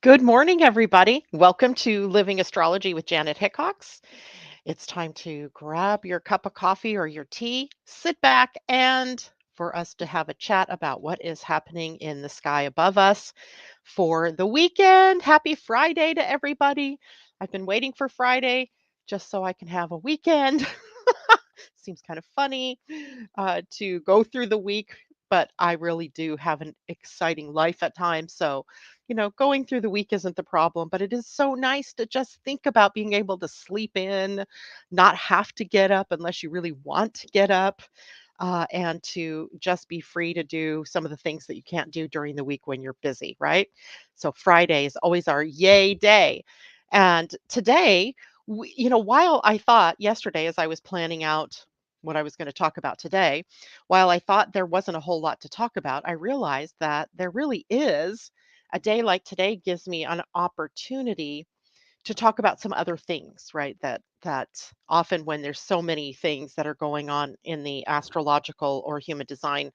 Good morning, everybody. Welcome to Living Astrology with Janet Hickox. It's time to grab your cup of coffee or your tea, sit back, and for us to have a chat about what is happening in the sky above us for the weekend. Happy Friday to everybody. I've been waiting for Friday just so I can have a weekend. Seems kind of funny to go through the week, but I really do have an exciting life at times. So, going through the week isn't the problem, but it is so nice to just think about being able to sleep in, not have to get up unless you really want to get up, and to just be free to do some of the things that you can't do during the week when you're busy, right? So, Friday is always our yay day. And today, while I thought yesterday as I was planning out what I was going to talk about today, while I thought there wasn't a whole lot to talk about, I realized that there really is. A day like today gives me an opportunity to talk about some other things, right? That often when there's so many things that are going on in the astrological or human design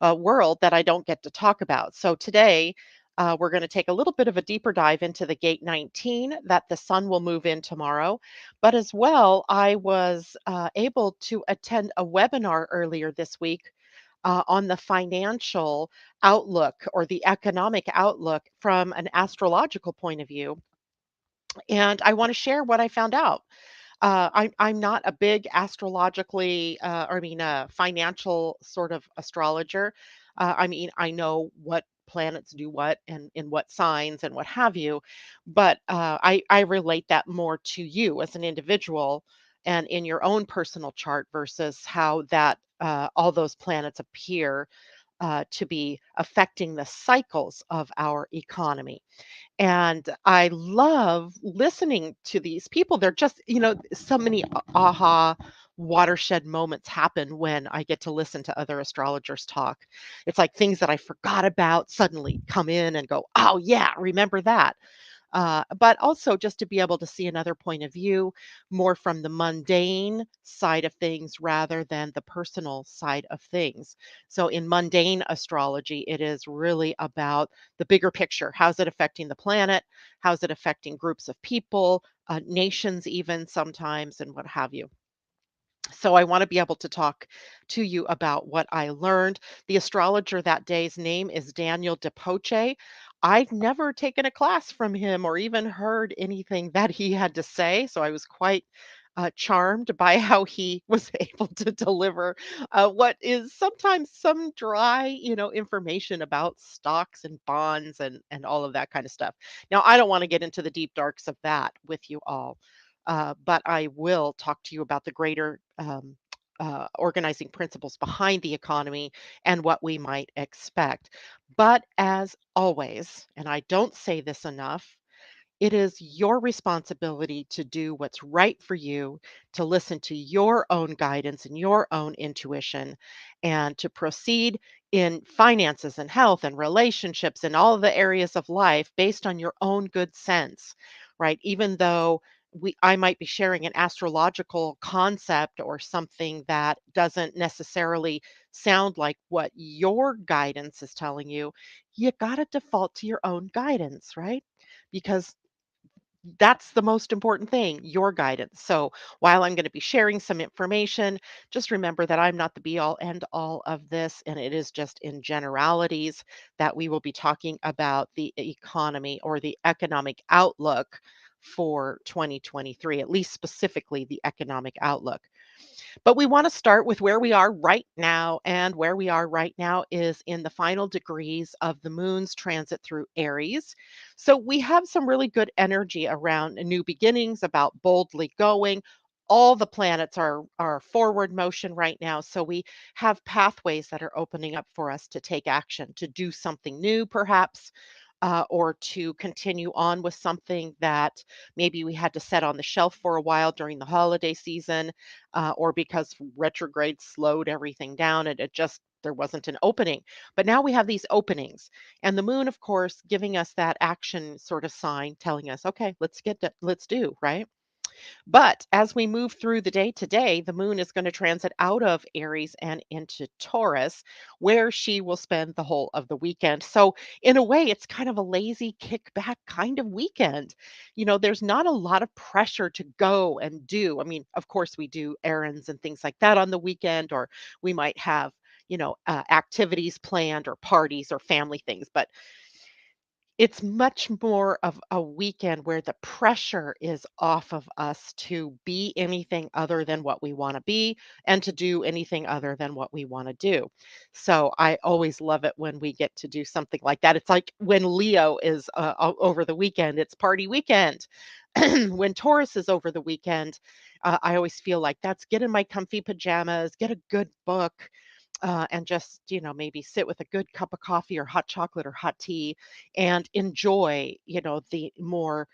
world that I don't get to talk about. So today, we're going to take a little bit of a deeper dive into the gate 19 that the sun will move in tomorrow. But as well, I was able to attend a webinar earlier this week on the financial outlook or the economic outlook from an astrological point of view. And I want to share what I found out. I'm not a big astrologically, financial sort of astrologer. I know what planets do what and in what signs and what have you, but I relate that more to you as an individual and in your own personal chart versus how that all those planets appear to be affecting the cycles of our economy. And I love listening to these people. They're just, so many aha watershed moments happen when I get to listen to other astrologers talk. It's like things that I forgot about suddenly come in and go, oh, yeah, remember that. But also just to be able to see another point of view, more from the mundane side of things rather than the personal side of things. So, in mundane astrology, it is really about the bigger picture. How's it affecting the planet? How's it affecting groups of people, nations, even sometimes, and what have you? So I want to be able to talk to you about what I learned. The astrologer that day's name is Daniel DePoche. I've never taken a class from him or even heard anything that he had to say, so I was quite charmed by how he was able to deliver what is sometimes some dry, information about stocks and bonds and all of that kind of stuff. Now, I don't want to get into the deep darks of that with you all, but I will talk to you about the greater organizing principles behind the economy and what we might expect. But as always, and I don't say this enough, it is your responsibility to do what's right for you, to listen to your own guidance and your own intuition, and to proceed in finances and health and relationships and all of the areas of life based on your own good sense, right? Even though I might be sharing an astrological concept or something that doesn't necessarily sound like what your guidance is telling you got to default to your own guidance, right? Because that's the most important thing, your guidance. So while I'm going to be sharing some information, just remember that I'm not the be all end all of this. And it is just in generalities that we will be talking about the economy or the economic outlook for 2023, at least specifically the economic outlook. But we want to start with where we are right now. And where we are right now is in the final degrees of the moon's transit through Aries. So we have some really good energy around new beginnings, about boldly going. All the planets are forward motion right now. So we have pathways that are opening up for us to take action, to do something new, perhaps. Or to continue on with something that maybe we had to set on the shelf for a while during the holiday season, or because retrograde slowed everything down and it just there wasn't an opening. But now we have these openings, and the moon, of course, giving us that action sort of sign, telling us, okay, let's do right. But as we move through the day today, the moon is going to transit out of Aries and into Taurus, where she will spend the whole of the weekend. So, in a way, it's kind of a lazy kickback kind of weekend. There's not a lot of pressure to go and do. I mean, of course, we do errands and things like that on the weekend, or we might have, activities planned or parties or family things. But it's much more of a weekend where the pressure is off of us to be anything other than what we wanna be and to do anything other than what we wanna do. So, I always love it when we get to do something like that. It's like when Leo is, over the weekend, it's party weekend. When Taurus is over the weekend, I always feel like that's get in my comfy pajamas, get a good book, and just, maybe sit with a good cup of coffee or hot chocolate or hot tea and enjoy, the more,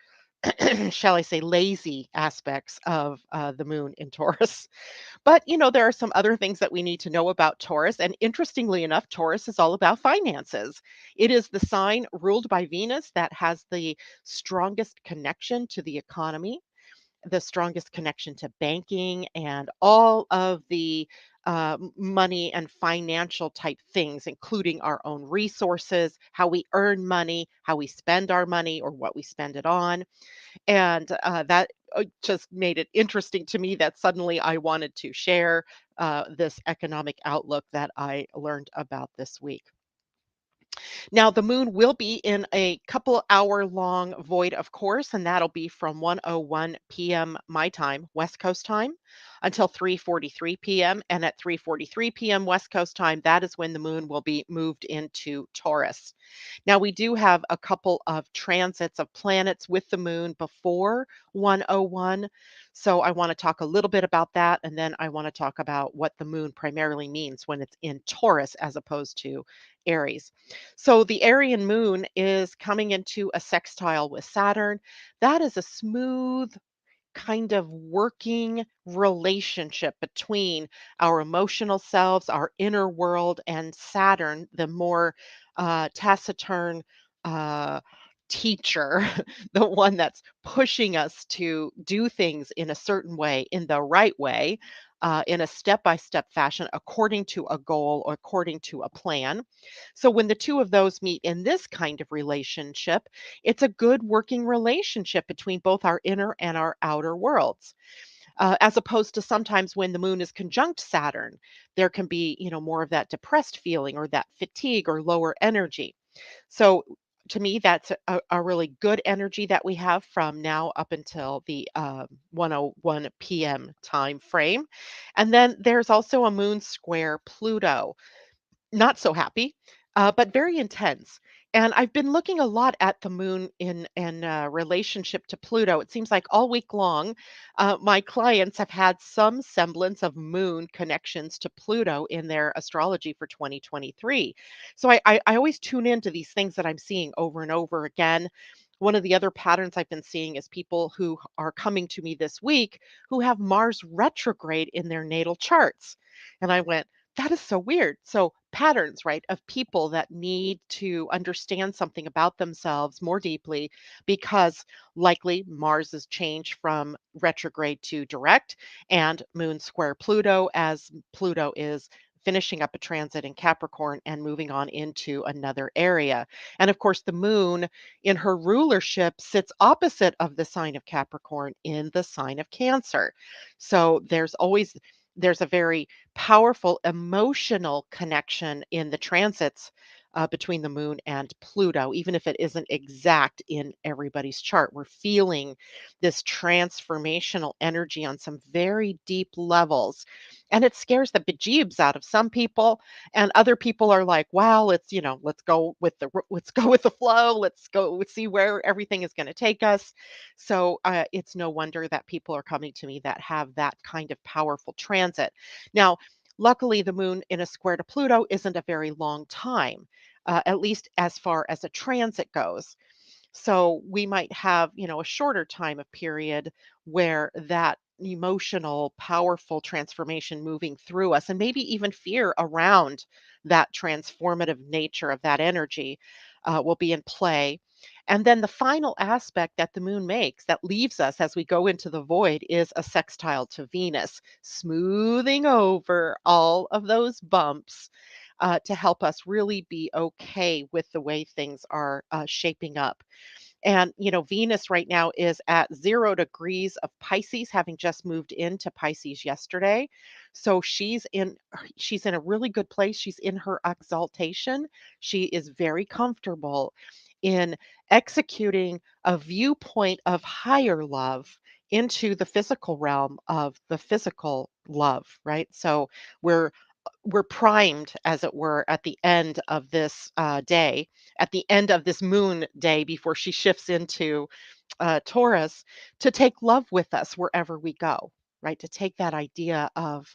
shall I say, lazy aspects of the moon in Taurus. But, there are some other things that we need to know about Taurus. And interestingly enough, Taurus is all about finances. It is the sign ruled by Venus that has the strongest connection to the economy, the strongest connection to banking and all of the money and financial type things, including our own resources, how we earn money, how we spend our money, or what we spend it on. And that just made it interesting to me that suddenly I wanted to share this economic outlook that I learned about this week. Now, the moon will be in a couple hour long void, of course, and that'll be from 1:01 p.m. my time, West Coast time, until 3:43 p.m. And at 3:43 p.m. West Coast time, that is when the moon will be moved into Taurus. Now, we do have a couple of transits of planets with the moon before 1:01. So I want to talk a little bit about that. And then I want to talk about what the moon primarily means when it's in Taurus as opposed to Aries. So the Aryan moon is coming into a sextile with Saturn. That is a smooth kind of working relationship between our emotional selves, our inner world, and Saturn, the more taciturn uh, teacher, the one that's pushing us to do things in a certain way, in the right way. In a step by step fashion, according to a goal or according to a plan. So, when the two of those meet in this kind of relationship, it's a good working relationship between both our inner and our outer worlds. As opposed to sometimes when the moon is conjunct Saturn, there can be, more of that depressed feeling or that fatigue or lower energy. So to me, that's a really good energy that we have from now up until the 1:01 p.m. time frame. And then there's also a moon square Pluto, not so happy, but very intense. And I've been looking a lot at the moon in relationship to Pluto. It seems like all week long, my clients have had some semblance of moon connections to Pluto in their astrology for 2023. So I always tune into these things that I'm seeing over and over again. One of the other patterns I've been seeing is people who are coming to me this week who have Mars retrograde in their natal charts. And I went, that is so weird. So, patterns, right, of people that need to understand something about themselves more deeply because likely Mars has changed from retrograde to direct and moon square Pluto as Pluto is finishing up a transit in Capricorn and moving on into another area. And of course, the moon in her rulership sits opposite of the sign of Capricorn in the sign of Cancer. So, there's a very powerful emotional connection in the transits between the moon and Pluto, even if it isn't exact in everybody's chart. We're feeling this transformational energy on some very deep levels. And it scares the bejeebs out of some people. And other people are like, wow, let's go with the flow. Let's go see where everything is going to take us. So it's no wonder that people are coming to me that have that kind of powerful transit. Now, luckily, the moon in a square to Pluto isn't a very long time, at least as far as a transit goes. So we might have, a shorter time of period where that emotional, powerful transformation moving through us, and maybe even fear around that transformative nature of that energy will be in play. And then the final aspect that the moon makes that leaves us as we go into the void is a sextile to Venus, smoothing over all of those bumps to help us really be okay with the way things are shaping up. And, Venus right now is at 0 degrees of Pisces, having just moved into Pisces yesterday. So she's in a really good place. She's in her exaltation. She is very comfortable in executing a viewpoint of higher love into the physical realm of the physical love, right? So we're we're primed, as it were, at the end of this day, at the end of this moon day before she shifts into Taurus, to take love with us wherever we go, right? To take that idea of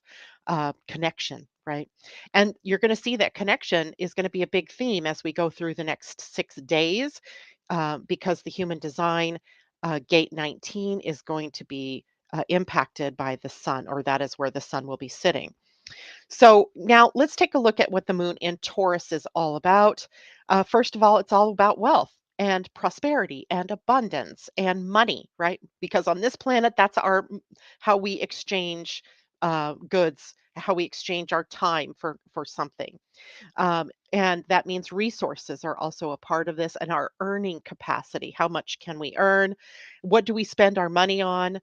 connection, right? And you're going to see that connection is going to be a big theme as we go through the next 6 days, because the human design gate 19 is going to be impacted by the sun, or that is where the sun will be sitting. So now let's take a look at what the moon in Taurus is all about. First of all, it's all about wealth and prosperity and abundance and money, right? Because on this planet, that's how we exchange goods, how we exchange our time for something. And that means resources are also a part of this, and our earning capacity. How much can we earn? What do we spend our money on?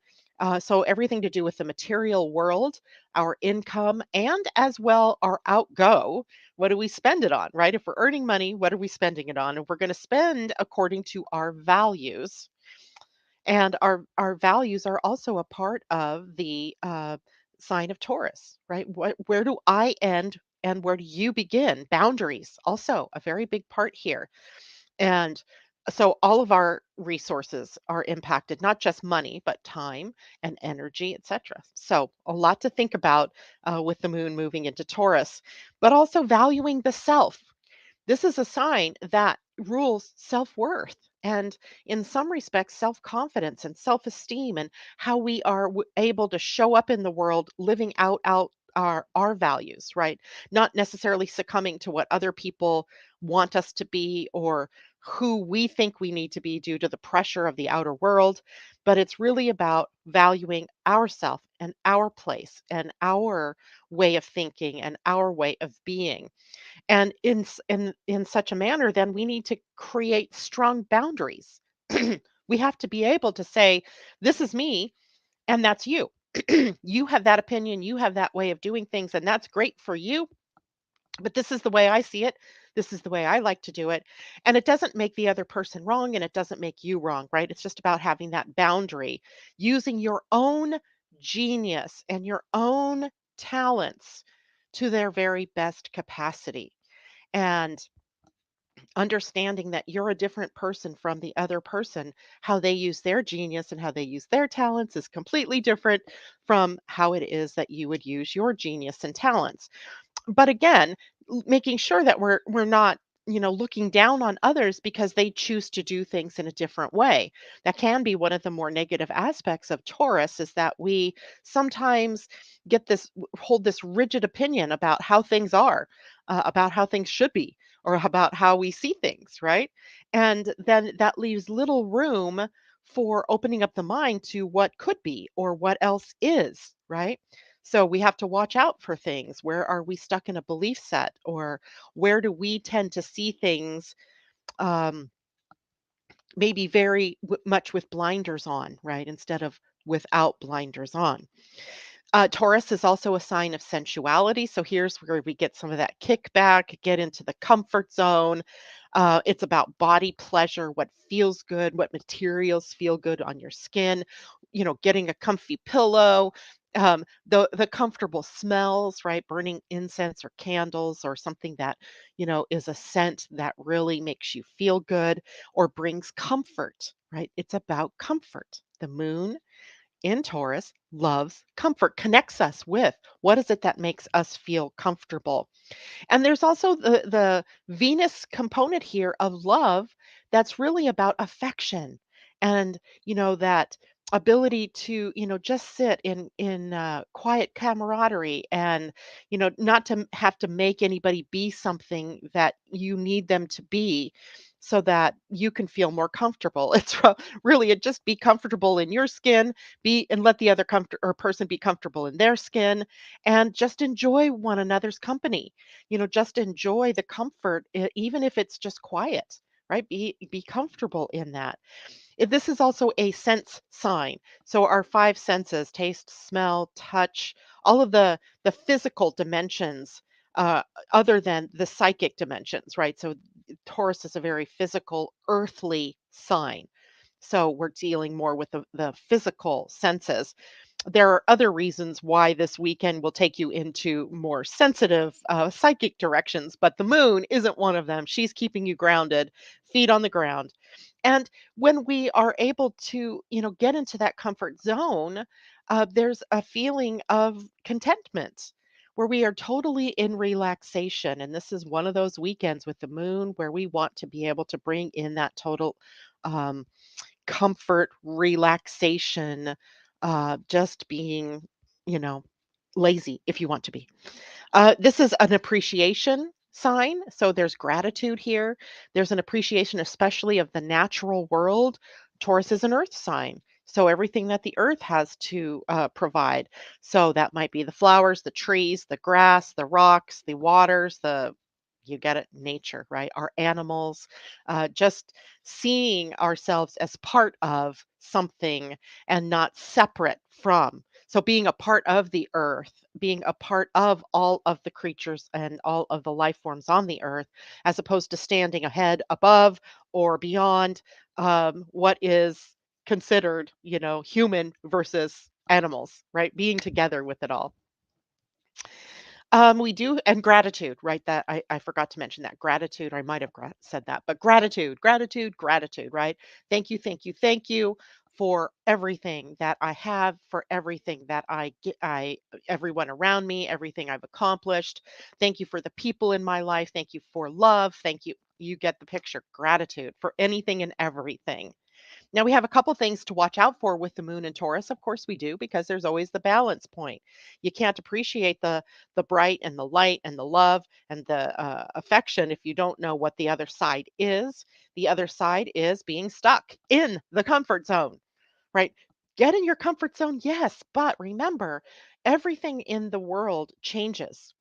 So, everything to do with the material world, our income, and as well our outgo. What do we spend it on, right? If we're earning money, what are we spending it on? And we're going to spend according to our values. And our values are also a part of the sign of Taurus, right? Where do I end and where do you begin? Boundaries, also a very big part here. And so all of our resources are impacted, not just money, but time and energy, etc. So a lot to think about with the moon moving into Taurus, but also valuing the self. This is a sign that rules self-worth and, in some respects, self-confidence and self-esteem, and how we are able to show up in the world living out our values, right? Not necessarily succumbing to what other people want us to be, or who we think we need to be due to the pressure of the outer world, but it's really about valuing ourself and our place and our way of thinking and our way of being. And in such a manner, then we need to create strong boundaries. We have to be able to say, this is me and that's you. You have that opinion, you have that way of doing things, and that's great for you, but this is the way I see it. This is the way I like to do it. And it doesn't make the other person wrong, and it doesn't make you wrong, right? It's just about having that boundary, using your own genius and your own talents to their very best capacity. And understanding that you're a different person from the other person. How they use their genius and how they use their talents is completely different from how it is that you would use your genius and talents. But again, making sure that we're not, looking down on others because they choose to do things in a different way. That can be one of the more negative aspects of Taurus, is that we sometimes hold this rigid opinion about how things are, about how things should be, or about how we see things, right? And then that leaves little room for opening up the mind to what could be or what else is, right? So we have to watch out for things. Where are we stuck in a belief set, or where do we tend to see things um, maybe much with blinders on, right? Instead of without blinders on. Taurus is also a sign of sensuality. So here's where we get some of that kickback, get into the comfort zone. It's about body pleasure, what feels good, what materials feel good on your skin, getting a comfy pillow, the comfortable smells, right? Burning incense or candles or something that, is a scent that really makes you feel good or brings comfort, right? It's about comfort. The moon in Taurus loves comfort, connects us with what is it that makes us feel comfortable. And there's also the Venus component here of love that's really about affection, and that ability to just sit in quiet camaraderie, and not to have to make anybody be something that you need them to be. so that you can feel more comfortable. Really it just be comfortable in your skin, be and let the other or person be comfortable in their skin, and just enjoy one another's company. Just enjoy the comfort, even if it's just quiet, right? Be comfortable in that. This is also a sense sign. So our five senses, taste, smell, touch, all of the physical dimensions, uh, other than the psychic dimensions, right? So Taurus is a very physical, earthly sign. So we're dealing more with the physical senses. There are other reasons why this weekend will take you into more sensitive, psychic directions, but the moon isn't one of them. She's keeping you grounded, feet on the ground. And when we are able to, get into that comfort zone, there's a feeling of contentment where we are totally in relaxation. And this is one of those weekends with the moon where we want to be able to bring in that total um, comfort, relaxation, just being, you know, lazy if you want to be. This is an appreciation sign. So there's gratitude here. There's an appreciation, especially of the natural world. Taurus is an earth sign. So everything that the earth has to provide. So that might be the flowers, the trees, the grass, the rocks, the waters, you get it, nature, right? Our animals, just seeing ourselves as part of something and not separate from. So being a part of the earth, being a part of all of the creatures and all of the life forms on the earth, as opposed to standing ahead, above, or beyond what is considered, human versus animals, right? Being together with it all. We do, and gratitude, right? That I forgot to mention that gratitude. I might have said that, but gratitude, gratitude, gratitude, right? Thank you, thank you, thank you for everything that I have, for everything that I get, everyone around me, everything I've accomplished. Thank you for the people in my life. Thank you for love. Thank you. You get the picture. Gratitude for anything and everything. Now we have a couple things to watch out for with the moon and Taurus. Of course we do, because there's always the balance point. You can't appreciate the bright and the light and the love and the affection if you don't know what the other side is. The other side is being stuck in the comfort zone, right? Get in your comfort zone, yes, but remember, everything in the world changes.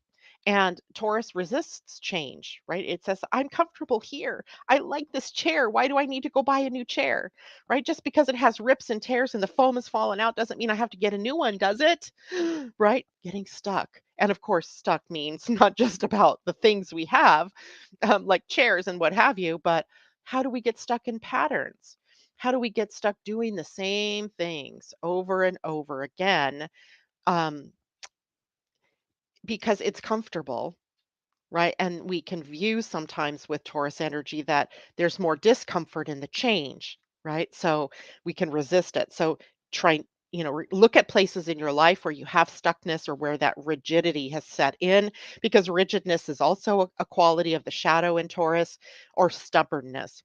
And Taurus resists change, right? It says, I'm comfortable here. I like this chair. Why do I need to go buy a new chair? Right? Just because it has rips and tears and the foam has fallen out doesn't mean I have to get a new one, does it? Right? Getting stuck. And of course, stuck means not just about the things we have, like chairs and what have you, but how do we get stuck in patterns? How do we get stuck doing the same things over and over again? Um, because it's comfortable, right? And we can view sometimes with Taurus energy that there's more discomfort in the change, right? So we can resist it. So try, look at places in your life where you have stuckness or where that rigidity has set in, because rigidness is also a quality of the shadow in Taurus, or stubbornness.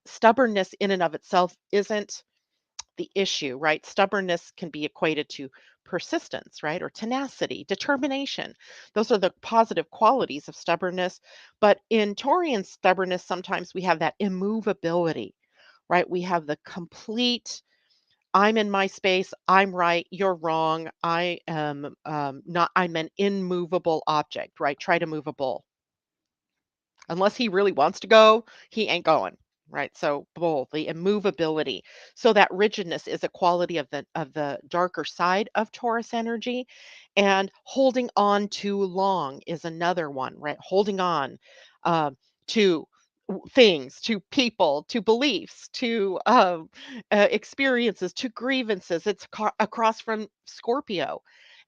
Stubbornness in and of itself isn't the issue, right? Stubbornness can be equated to persistence, right? Or tenacity, determination. Those are the positive qualities of stubbornness. But in Taurian stubbornness, sometimes we have that immovability, right? We have the complete, I'm in my space, I'm right, you're wrong, I am not, I'm an immovable object, right? Try to move a bull. Unless he really wants to go, he ain't going, right? So both the immovability. So that rigidness is a quality of the darker side of Taurus energy, and holding on too long is another one, right? Holding on uh, to things, to people, to beliefs, to experiences, to grievances. It's across from Scorpio.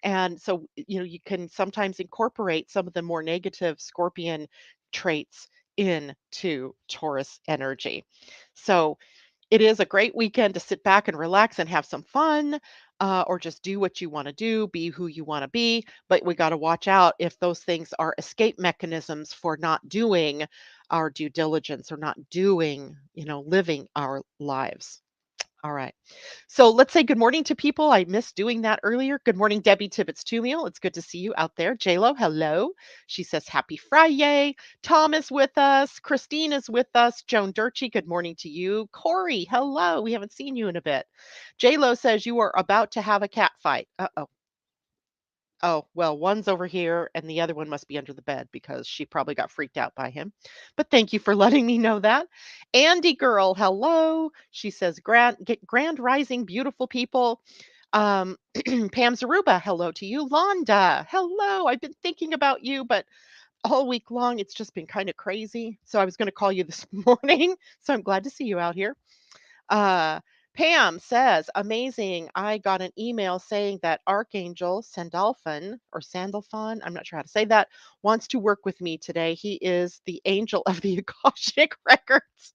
And so, you can sometimes incorporate some of the more negative Scorpion traits into Taurus energy. So it is a great weekend to sit back and relax and have some fun, or just do what you want to do, be who you want to be. But we got to watch out if those things are escape mechanisms for not doing our due diligence or not doing, living our lives. All right. So let's say good morning to people. I missed doing that earlier. Good morning, Debbie Tibbetts Tumiel. It's good to see you out there. JLo, hello. She says happy Friday. Tom is with us. Christine is with us. Joan Durchie, good morning to you. Corey, hello. We haven't seen you in a bit. JLo says you are about to have a cat fight. Uh-oh. Oh, well, one's over here and the other one must be under the bed because she probably got freaked out by him. But thank you for letting me know that. Andy girl, hello. She says grand rising beautiful people. Um Pam Zaruba, hello to you. Londa, hello. I've been thinking about you, but all week long it's just been kind of crazy. So I was going to call you this morning. So I'm glad to see you out here. Uh, Pam says, amazing. I got an email saying that Archangel Sandalphon or Sandalphon, I'm not sure how to say that, wants to work with me today. He is the angel of the Akashic records.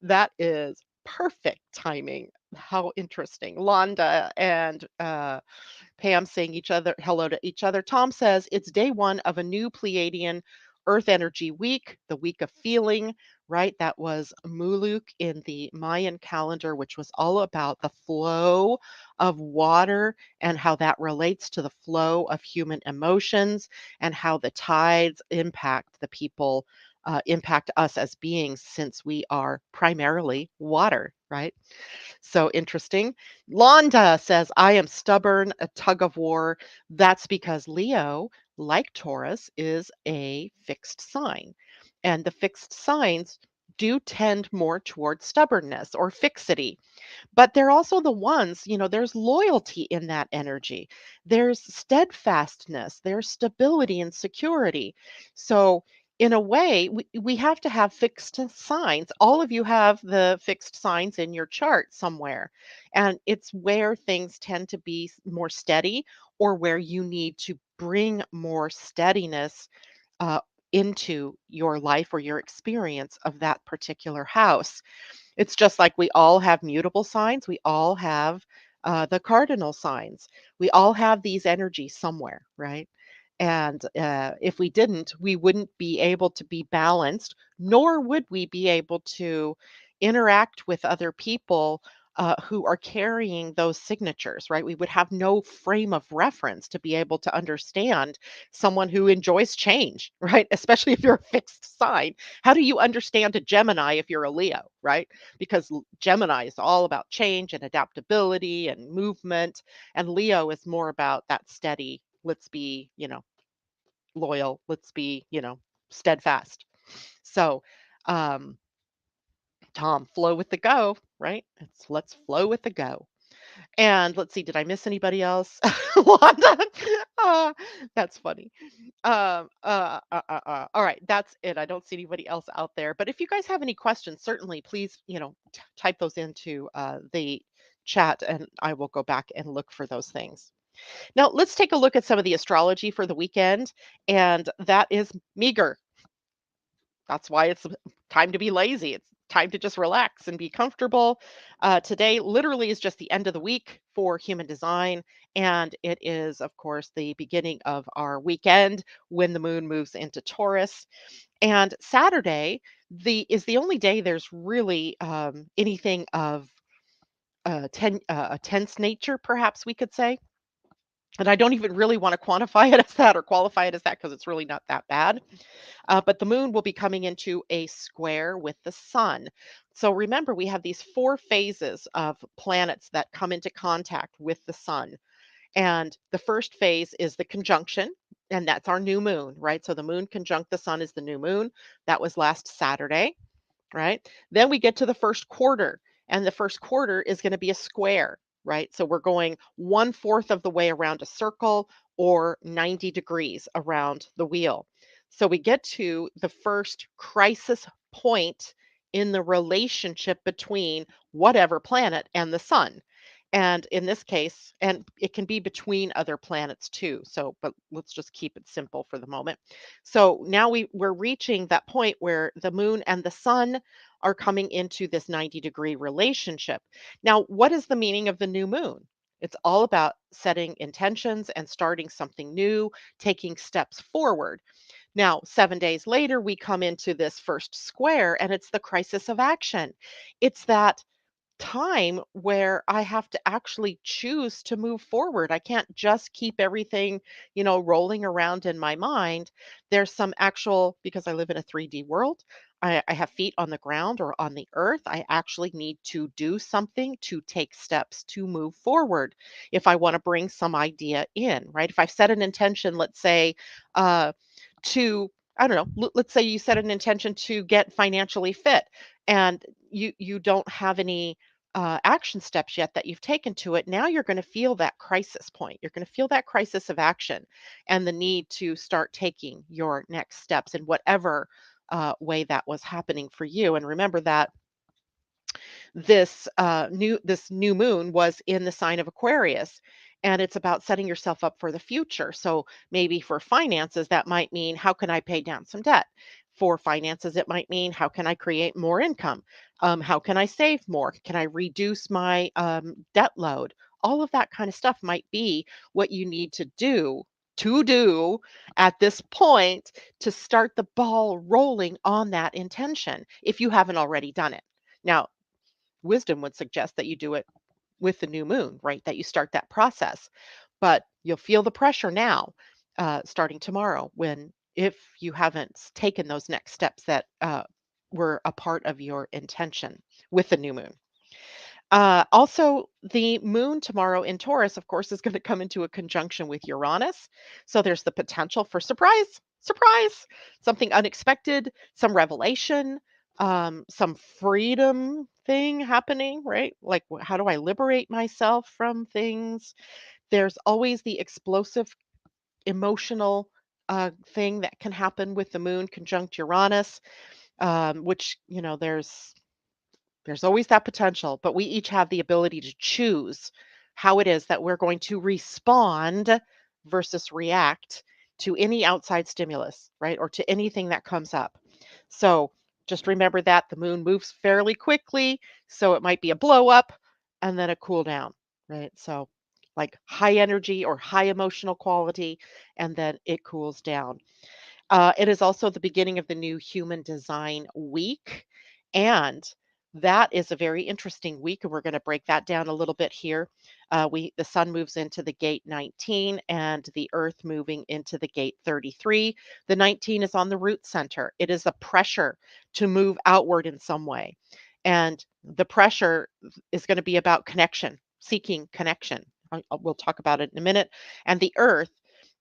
That is perfect timing. How interesting. Londa and Pam saying each other hello to each other. Tom says it's day one of a new Pleiadian Earth energy week, the week of feeling, right? That was Muluk in the Mayan calendar, which was all about the flow of water and how that relates to the flow of human emotions and how the tides impact the people, impact us as beings since we are primarily water, right? So interesting. Londa says, I am stubborn, a tug of war. That's because Leo, like Taurus, is a fixed sign. And the fixed signs do tend more towards stubbornness or fixity. But they're also the ones, there's loyalty in that energy. There's steadfastness, there's stability and security. So, in a way, we have to have fixed signs. All of you have the fixed signs in your chart somewhere. And it's where things tend to be more steady or where you need to bring more steadiness uh, into your life or your experience of that particular house. It's just like we all have mutable signs. We all have the cardinal signs. We all have these energies somewhere, right? And if we didn't, we wouldn't be able to be balanced, nor would we be able to interact with other people who are carrying those signatures, right? We would have no frame of reference to be able to understand someone who enjoys change, right? Especially if you're a fixed sign. How do you understand a Gemini if you're a Leo, right? Because Gemini is all about change and adaptability and movement, and Leo is more about that steady, let's be, loyal, let's be, steadfast. So, um, Tom, flow with the go, right? It's let's flow with the go. And let's see, did I miss anybody else? Wanda? Uh, that's funny. All right, that's it. I don't see anybody else out there. But if you guys have any questions, certainly please, type those into the chat and I will go back and look for those things. Now, let's take a look at some of the astrology for the weekend. And that is meager. That's why it's time to be lazy. It's time to just relax and be comfortable. Today, literally, is just the end of the week for human design. And it is, of course, the beginning of our weekend when the moon moves into Taurus. And Saturday is the only day there's really anything of a tense nature, perhaps we could say. And I don't even really want to quantify it as that or qualify it as that because it's really not that bad. But the moon will be coming into a square with the sun. So remember, we have these four phases of planets that come into contact with the sun. And the first phase is the conjunction, and that's our new moon, right? So the moon conjunct the sun is the new moon. That was last Saturday, right? Then we get to the first quarter, and the first quarter is going to be a square, right? So we're going 1/4 of the way around a circle or 90 degrees around the wheel. So we get to the first crisis point in the relationship between whatever planet and the sun. And in this case, and it can be between other planets too. So, but let's just keep it simple for the moment. So now we're reaching that point where the moon and the sun are coming into this 90-degree relationship. Now, what is the meaning of the new moon? It's all about setting intentions and starting something new, taking steps forward. Now, 7 days later, we come into this first square and it's the crisis of action. It's that time where I have to actually choose to move forward. I can't just keep everything, rolling around in my mind. There's some actual, because I live in a 3D world, I have feet on the ground or on the earth. I actually need to do something to take steps to move forward if I want to bring some idea in, right? If I've set an intention, let's say, uh, to, I don't know, let's say you set an intention to get financially fit and you don't have any action steps yet that you've taken to it. Now you're going to feel that crisis point. You're going to feel that crisis of action and the need to start taking your next steps in whatever way that was happening for you. And remember that this new moon was in the sign of Aquarius, and it's about setting yourself up for the future. So maybe for finances that might mean, how can I pay down some debt? For finances it might mean, how can I create more income? How can I save more? Can I reduce my debt load? All of that kind of stuff might be what you need to do at this point to start the ball rolling on that intention if you haven't already done it. Now, wisdom would suggest that you do it with the new moon, right? That you start that process. But you'll feel the pressure now, starting tomorrow, when if you haven't taken those next steps that were a part of your intention with the new moon. Also, the moon tomorrow in Taurus, of course, is going to come into a conjunction with Uranus. So there's the potential for surprise, something unexpected, some revelation, some freedom thing happening, right? Like, how do I liberate myself from things? There's always the explosive emotional thing that can happen with the moon conjunct Uranus, which, there's always that potential, but we each have the ability to choose how it is that we're going to respond versus react to any outside stimulus, right? Or to anything that comes up. So just remember that the moon moves fairly quickly. So it might be a blow up and then a cool down, right? So like high energy or high emotional quality, and then it cools down. It is also the beginning of the new Human Design Week, and that is a very interesting week, and we're going to break that down a little bit here. The sun moves into the gate 19, and the Earth moving into the gate 33. The 19 is on the root center. It is a pressure to move outward in some way, and the pressure is going to be about connection, seeking connection. We'll talk about it in a minute. And the Earth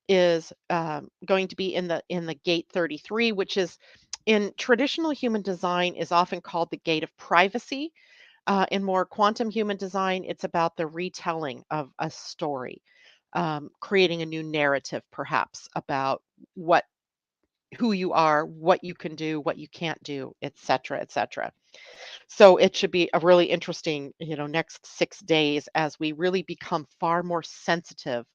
is going to be in the gate 33, which is in traditional human design is often called the gate of privacy. In more quantum human design, it's about the retelling of a story, creating a new narrative, perhaps about what who you are, what you can do, what you can't do, etc., etc. So it should be a really interesting, next 6 days as we really become far more sensitive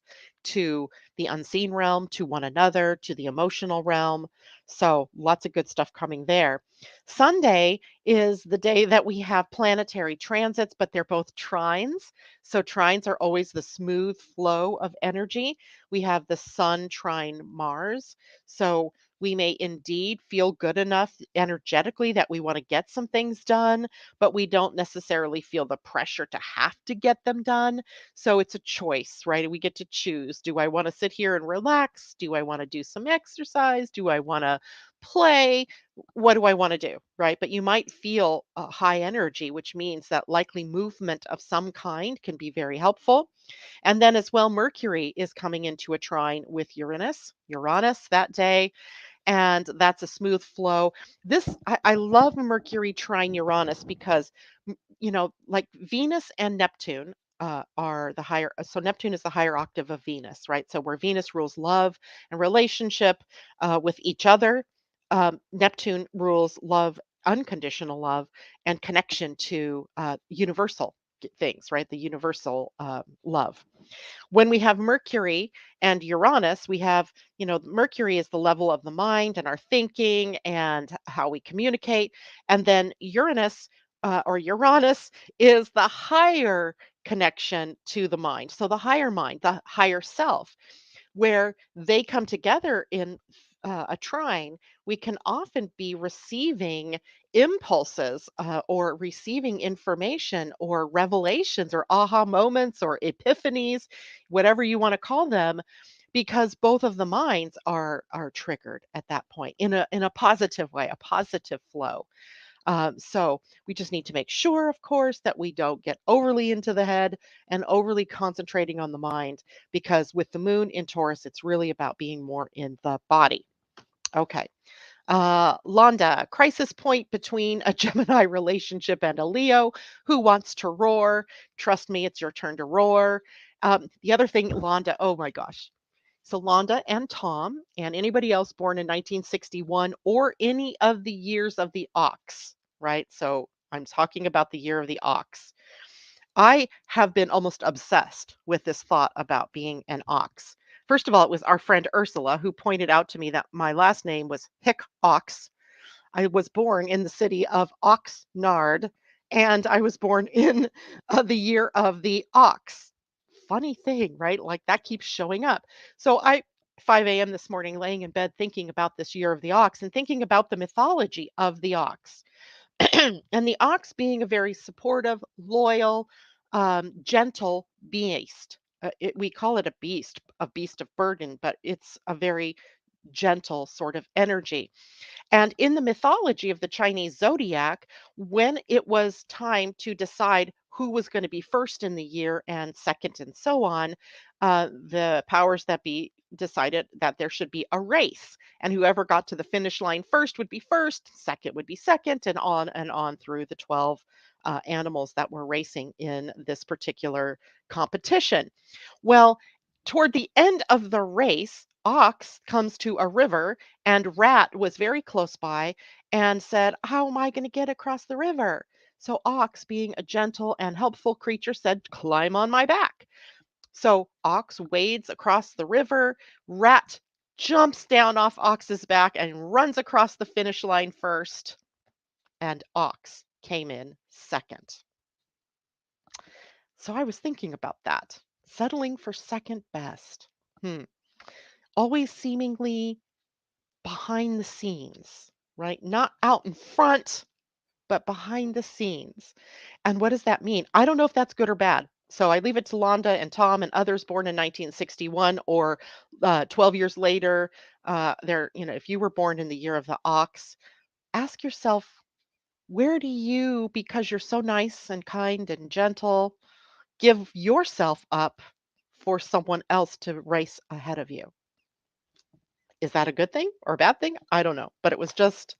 to the unseen realm, to one another, to the emotional realm. So lots of good stuff coming there. Sunday is the day that we have planetary transits, but they're both trines. So trines are always the smooth flow of energy. We have the sun trine Mars. So we may indeed feel good enough energetically that we want to get some things done, but we don't necessarily feel the pressure to have to get them done. So it's a choice, right? We get to choose. Do I want to sit here and relax? Do I want to do some exercise? Do I want to play? What do I want to do, right? But you might feel a high energy, which means that likely movement of some kind can be very helpful. And then as well, Mercury is coming into a trine with Uranus that day, and that's a smooth flow. I love Mercury trine Uranus because like Venus and Neptune are the higher. So Neptune is the higher octave of Venus, right? So where Venus rules love and relationship with each other, Neptune rules love, unconditional love, and connection to universal things, right? The universal love. When we have Mercury and Uranus, we have, Mercury is the level of the mind and our thinking and how we communicate. And then Uranus is the higher connection to the mind. So the higher mind, the higher self, where they come together in a trine, we can often be receiving impulses or receiving information or revelations or aha moments or epiphanies, whatever you want to call them, because both of the minds are triggered at that point in a positive way, a positive flow. So we just need to make sure, of course, that we don't get overly into the head and overly concentrating on the mind, because with the moon in Taurus, it's really about being more in the body. Okay. Londa, crisis point between a Gemini relationship and a Leo. Who wants to roar? Trust me, it's your turn to roar. The other thing, Londa, oh my gosh. So Londa and Tom and anybody else born in 1961 or any of the years of the ox, right? So I'm talking about the year of the ox. I have been almost obsessed with this thought about being an ox. First of all, it was our friend Ursula who pointed out to me that my last name was Hickox. I was born in the city of Oxnard, and I was born in the year of the ox. Funny thing, right? Like that keeps showing up. So 5 a.m. this morning, laying in bed thinking about this year of the ox and thinking about the mythology of the ox. And the ox being a very supportive, loyal, gentle beast. We call it a beast of burden, but it's a very gentle sort of energy. And in the mythology of the Chinese zodiac, when it was time to decide who was going to be first in the year and second and so on, the powers that be decided that there should be a race. And whoever got to the finish line first would be first, second would be second, and on through the 12 animals that were racing in this particular competition. Well, toward the end of the race, Ox comes to a river and Rat was very close by and said, "How am I going to get across the river?" So Ox, being a gentle and helpful creature, said, "Climb on my back." So Ox wades across the river. Rat jumps down off Ox's back and runs across the finish line first. And Ox came in second. So I was thinking about that. Settling for second best. Hmm. Always seemingly behind the scenes, right? Not out in front, but behind the scenes. And what does that mean? I don't know if that's good or bad. So I leave it to Londa and Tom and others born in 1961 or 12 years later. If you were born in the year of the ox, ask yourself, where do you, because you're so nice and kind and gentle, give yourself up for someone else to race ahead of you? Is that a good thing or a bad thing? I don't know. But it was just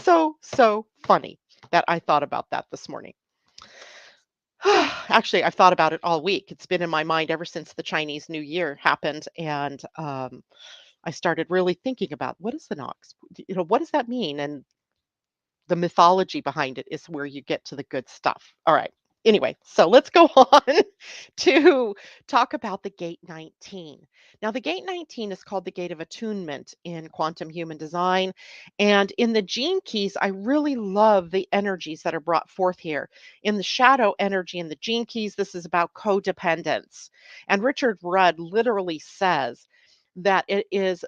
so funny that I thought about that this morning. Actually, I've thought about it all week. It's been in my mind ever since the Chinese New Year happened, and I started really thinking about what is the Nox? What does that mean? And the mythology behind it is where you get to the good stuff. All right. Anyway, so let's go on to talk about the gate 19. Now, the gate 19 is called the gate of attunement in quantum human design. And in the gene keys, I really love the energies that are brought forth here. In the shadow energy in the gene keys, this is about codependence. And Richard Rudd literally says that it is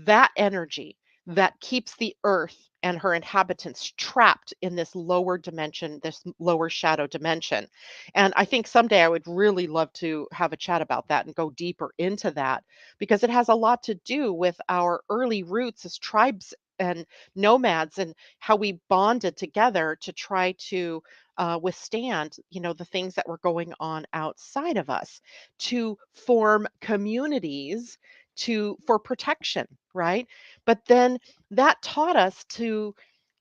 that energy that keeps the earth and her inhabitants trapped in this lower dimension, this lower shadow dimension. And I think someday I would really love to have a chat about that and go deeper into that, because it has a lot to do with our early roots as tribes and nomads and how we bonded together to try to withstand, the things that were going on outside of us, to form communities for protection, right? But then that taught us to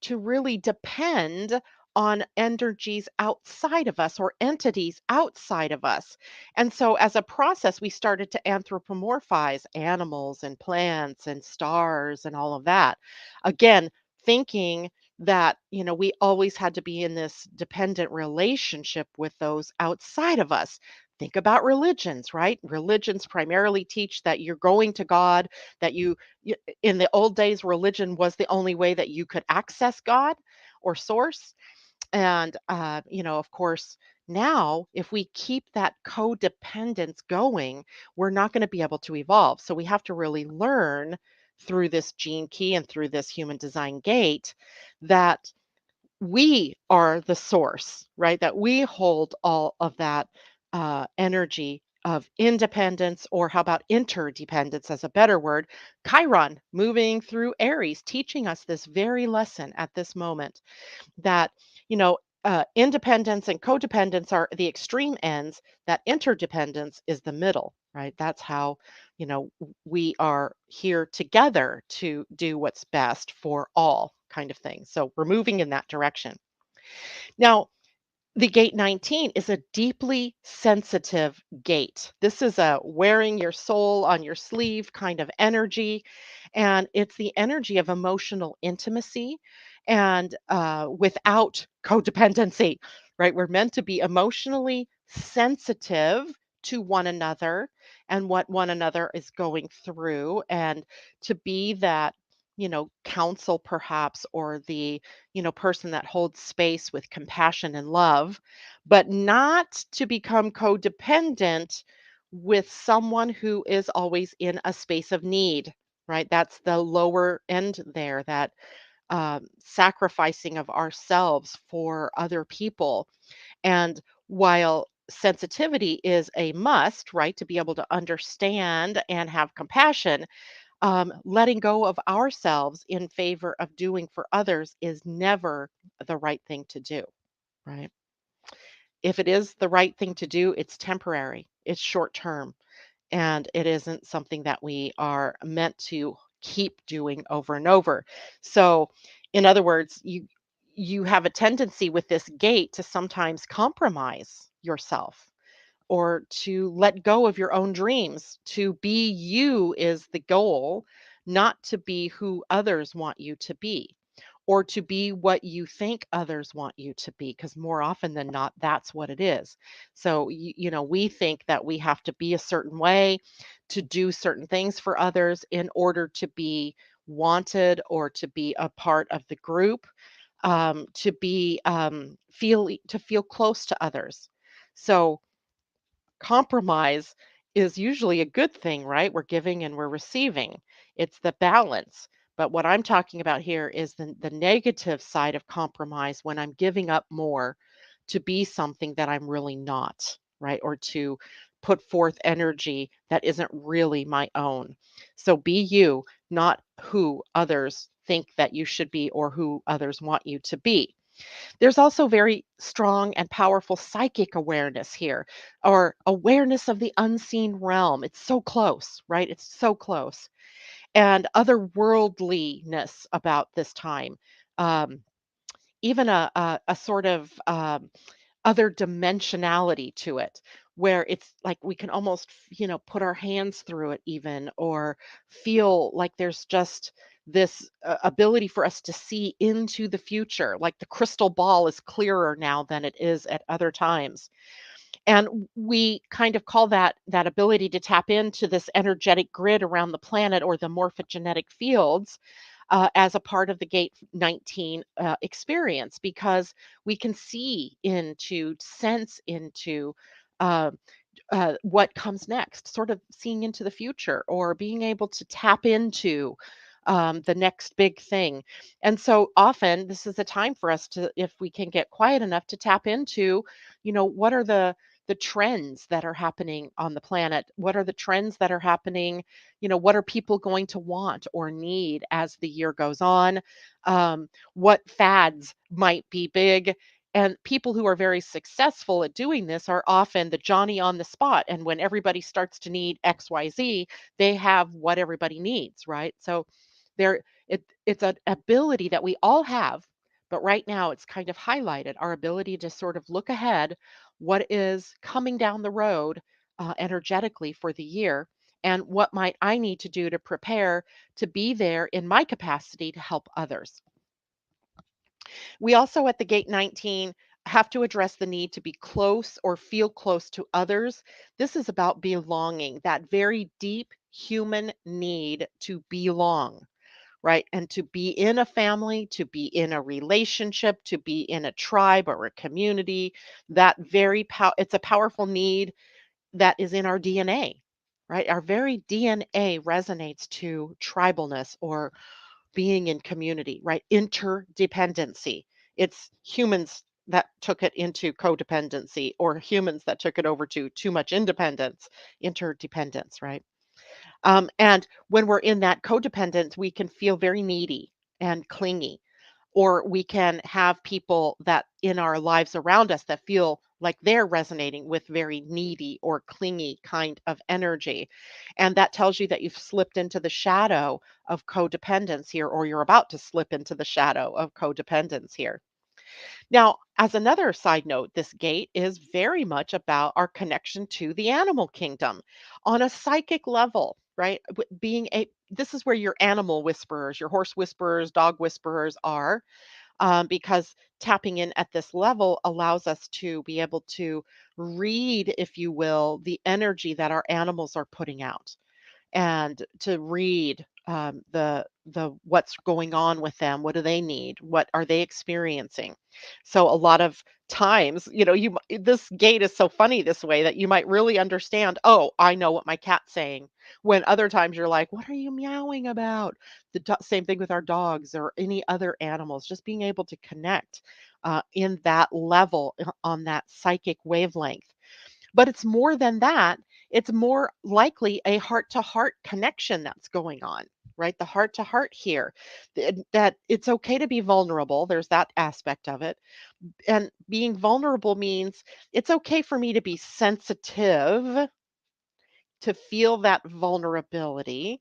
really depend on energies outside of us or entities outside of us. And so as a process we started to anthropomorphize animals and plants and stars and all of that. Again, thinking that we always had to be in this dependent relationship with those outside of us. Think about religions, right? Religions primarily teach that you're going to God, that in the old days, religion was the only way that you could access God or source. And, of course, now if we keep that codependence going, we're not going to be able to evolve. So we have to really learn through this gene key and through this human design gate that we are the source, right? That we hold all of that energy of independence, or how about interdependence as a better word? Chiron moving through Aries, teaching us this very lesson at this moment that, you know, independence and codependence are the extreme ends, that interdependence is the middle, right? That's how, we are here together to do what's best for all kind of thing. So we're moving in that direction. Now, the gate 19 is a deeply sensitive gate. This is a wearing your soul on your sleeve kind of energy. And it's the energy of emotional intimacy and without codependency, right? We're meant to be emotionally sensitive to one another and what one another is going through, and to be that, counsel perhaps, or the, person that holds space with compassion and love, but not to become codependent with someone who is always in a space of need, right? That's the lower end there, that sacrificing of ourselves for other people. And while sensitivity is a must, right, to be able to understand and have compassion, letting go of ourselves in favor of doing for others is never the right thing to do, right? If it is the right thing to do, it's temporary, it's short term, and it isn't something that we are meant to keep doing over and over. So, in other words, you have a tendency with this gate to sometimes compromise yourself, or to let go of your own dreams. To be you is the goal, not to be who others want you to be, or to be what you think others want you to be, because more often than not, that's what it is. So, we think that we have to be a certain way, to do certain things for others in order to be wanted, or to be a part of the group, to be to feel close to others. So compromise is usually a good thing, right? We're giving and we're receiving. It's the balance. But what I'm talking about here is the negative side of compromise, when I'm giving up more to be something that I'm really not, right? Or to put forth energy that isn't really my own. So be you, not who others think that you should be, or who others want you to be. There's also very strong and powerful psychic awareness here, or awareness of the unseen realm. It's so close, right? It's so close. And otherworldliness about this time. Um, Even a sort of other dimensionality to it, where it's like we can almost, put our hands through it even, or feel like there's just this ability for us to see into the future, like the crystal ball is clearer now than it is at other times. And we kind of call that ability to tap into this energetic grid around the planet, or the morphogenetic fields, as a part of the Gate 19 experience, because we can see into, sense into uh, what comes next, sort of seeing into the future, or being able to tap into the next big thing. And so often this is a time for us to, if we can get quiet enough, to tap into, what are the trends that are happening on the planet? What are the trends that are happening? What are people going to want or need as the year goes on? What fads might be big? And people who are very successful at doing this are often the Johnny on the spot. And when everybody starts to need XYZ, they have what everybody needs, right? So it's an ability that we all have, but right now it's kind of highlighted, our ability to sort of look ahead, what is coming down the road energetically for the year, and what might I need to do to prepare to be there in my capacity to help others. We also, at the Gate 19, have to address the need to be close or feel close to others. This is about belonging, that very deep human need to belong, right? And to be in a family, to be in a relationship, to be in a tribe or a community. That very it's a powerful need that is in our DNA. right? Our very DNA resonates to tribalness or being in community, right? Interdependency. It's humans that took it into codependency or humans that took it over to too much independence, interdependence, right? And when we're in that codependence, we can feel very needy and clingy, or we can have people that in our lives around us that feel like they're resonating with very needy or clingy kind of energy. And that tells you that you've slipped into the shadow of codependence here, or you're about to slip into the shadow of codependence here. Now, as another side note, this gate is very much about our connection to the animal kingdom on a psychic level, right? Being a this is where your animal whisperers, your horse whisperers, dog whisperers are, because tapping in at this level allows us to be able to read, if you will, the energy that our animals are putting out and to read the what's going on with them. What do they need? What are they experiencing? So a lot of times, this gate is so funny this way that you might really understand, oh, I know what my cat's saying, when other times you're like, what are you meowing about? Same thing with our dogs or any other animals, just being able to connect in that level, on that psychic wavelength. But it's more than that. It's more likely a heart to heart connection that's going on, right? The heart to heart here, that it's okay to be vulnerable. There's that aspect of it. And being vulnerable means it's okay for me to be sensitive, to feel that vulnerability.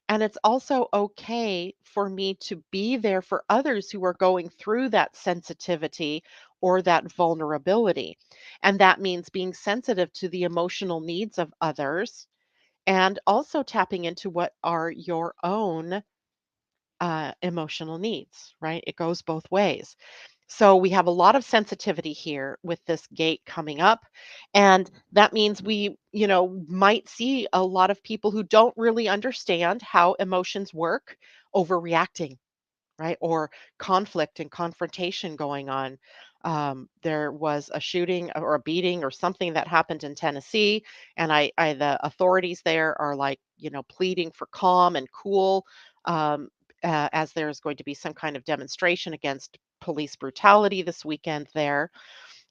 And it's also okay for me to be there for others who are going through that sensitivity or that vulnerability. And that means being sensitive to the emotional needs of others and also tapping into what are your own emotional needs, right? It goes both ways. So we have a lot of sensitivity here with this gate coming up. And that means we, might see a lot of people who don't really understand how emotions work overreacting, right? Or conflict and confrontation going on. There was a shooting or a beating or something that happened in Tennessee, and the authorities there are like, pleading for calm and cool, um, as there's going to be some kind of demonstration against police brutality this weekend there.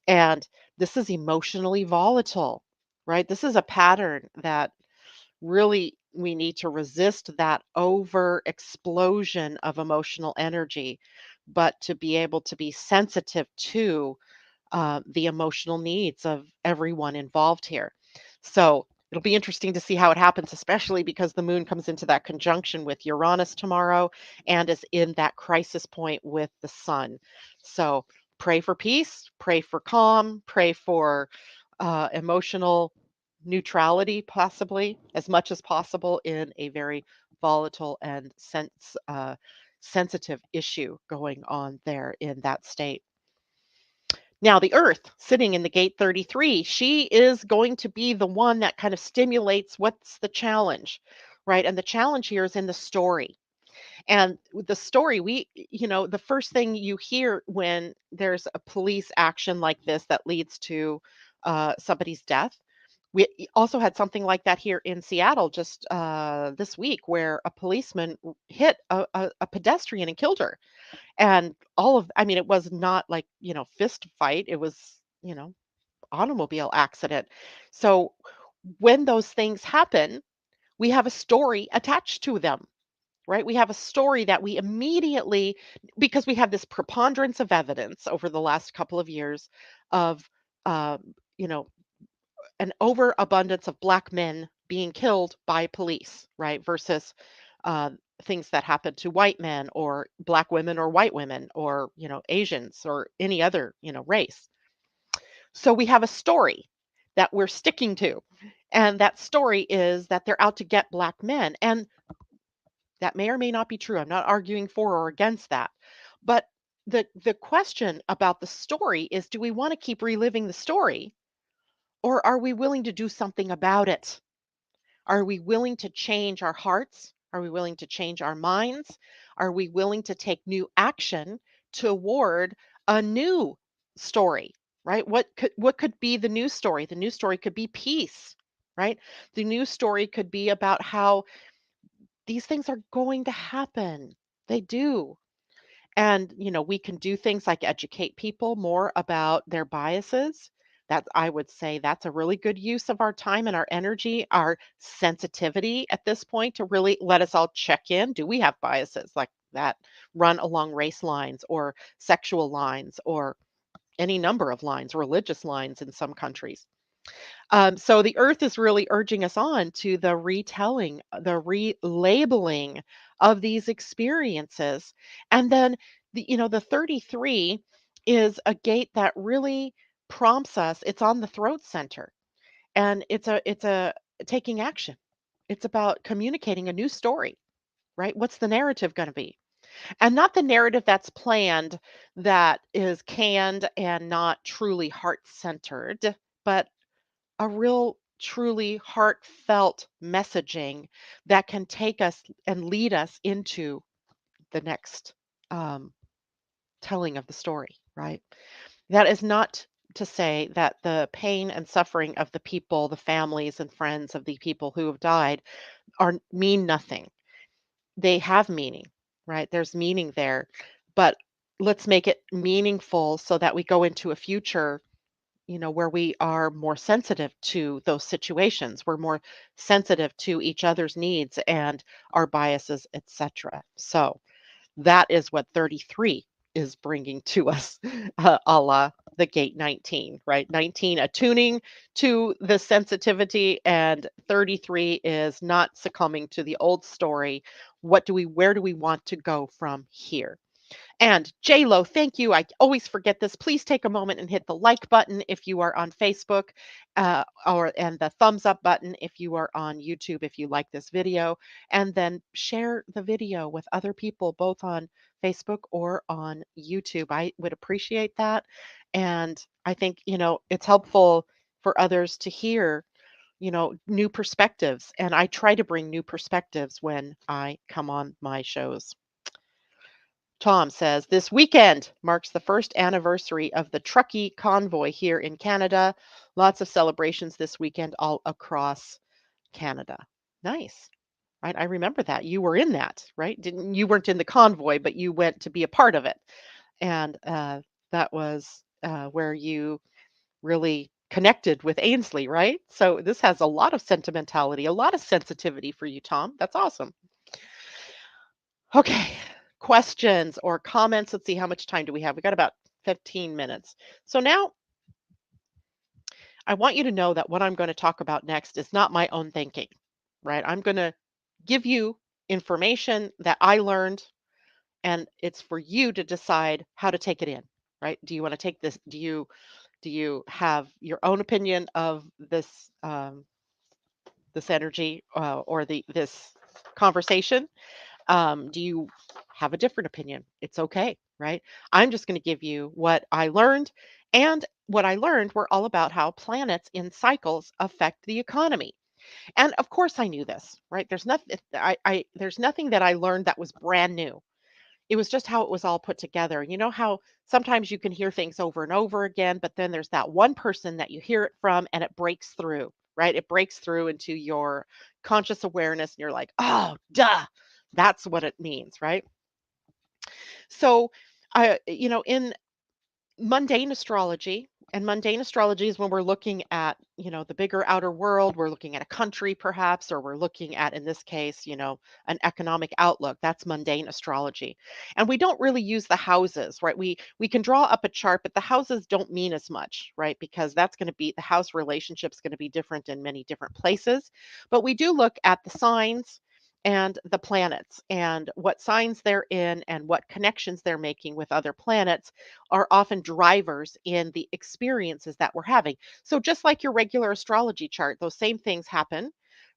And this is emotionally volatile, right? This is a pattern that really we need to resist that over explosion of emotional energy, but to be able to be sensitive to the emotional needs of everyone involved here. So it'll be interesting to see how it happens, especially because the moon comes into that conjunction with Uranus tomorrow and is in that crisis point with the sun. So pray for peace, pray for calm, pray for emotional neutrality, possibly as much as possible in a very volatile and sensitive issue going on there in that state. Now, the Earth sitting in the gate 33, she is going to be the one that kind of stimulates what's the challenge, right? And the challenge here is in the story. And with the story, the first thing you hear when there's a police action like this that leads to somebody's death. We also had something like that here in Seattle just this week, where a policeman hit a pedestrian and killed her. And I mean, it was not like, fist fight. It was, automobile accident. So when those things happen, we have a story attached to them, right? We have a story that we immediately, because we have this preponderance of evidence over the last couple of years of, um, you know, an overabundance of black men being killed by police, right? Versus uh, things that happen to white men or black women or white women or, Asians or any other, race. So we have a story that we're sticking to. And that story is that they're out to get black men. And that may or may not be true. I'm not arguing for or against that. But the question about the story is, do we want to keep reliving the story, or are we willing to do something about it? Are we willing to change our hearts? Are we willing to change our minds? Are we willing to take new action toward a new story? Right? What could be the new story? The new story could be peace. right? The news story could be about how these things are going to happen. They do. And, we can do things like educate people more about their biases. That I would say that's a really good use of our time and our energy, our sensitivity at this point to really let us all check in. Do we have biases like that run along race lines or sexual lines or any number of lines, religious lines in some countries? So the earth is really urging us on to the retelling, the relabeling of these experiences. And then the 33 is a gate that really prompts us. It's on the throat center and it's a taking action. It's about communicating a new story, right? What's the narrative going to be? And not the narrative that's planned, that is canned and not truly heart centered, but a real truly heartfelt messaging that can take us and lead us into the next um, telling of the story, right? That is not to say that the pain and suffering of the people, the families and friends of the people who have died are mean nothing. They have meaning, right? There's meaning there, but let's make it meaningful so that we go into a future, where we are more sensitive to those situations. We're more sensitive to each other's needs and our biases, etc. So that is what 33 is bringing to us, a la the gate 19, right? 19 attuning to the sensitivity, and 33 is not succumbing to the old story. Where do we want to go from here? And Lo, thank you. I always forget this. Please take a moment and hit the like button if you are on Facebook, and the thumbs up button if you are on YouTube if you like this video, and then share the video with other people both on Facebook or on YouTube. I would appreciate that, and I think it's helpful for others to hear new perspectives, and I try to bring new perspectives when I come on my shows. Tom says, this weekend marks the first anniversary of the Truckee convoy here in Canada. Lots of celebrations this weekend all across Canada. Nice. Right. I remember that. You were in that, right? Didn't you weren't in the convoy, but you went to be a part of it. And that was where you really connected with Ainsley, right? So this has a lot of sentimentality, a lot of sensitivity for you, Tom. That's awesome. Okay, questions or comments? Let's see, how much time do we have? We got about 15 minutes. So now I want you to know that what I'm going to talk about next is not my own thinking, right? I'm going to give you information that I learned, and it's for you to decide how to take it in, right? Do you want to take this? Do you have your own opinion of this energy, or this conversation? Do you have a different opinion? It's okay, right? I'm just going to give you what I learned. And what I learned were all about how planets in cycles affect the economy. And of course I knew this, right? There's nothing that I learned that was brand new. It was just how it was all put together. You know how sometimes you can hear things over and over again, but then there's that one person that you hear it from and it breaks through, right? It breaks through into your conscious awareness and you're like, oh, duh, that's what it means, right? So, in mundane astrology, and mundane astrology is when we're looking at the bigger outer world, we're looking at a country perhaps, or we're looking at, in this case, an economic outlook. That's mundane astrology, and we don't really use the houses, right? We can draw up a chart, but the houses don't mean as much, right? Because that's going to be the house relationship's going to be different in many different places. But we do look at the signs and the planets and what signs they're in and what connections they're making with other planets are often drivers in the experiences that we're having. So just like your regular astrology chart, those same things happen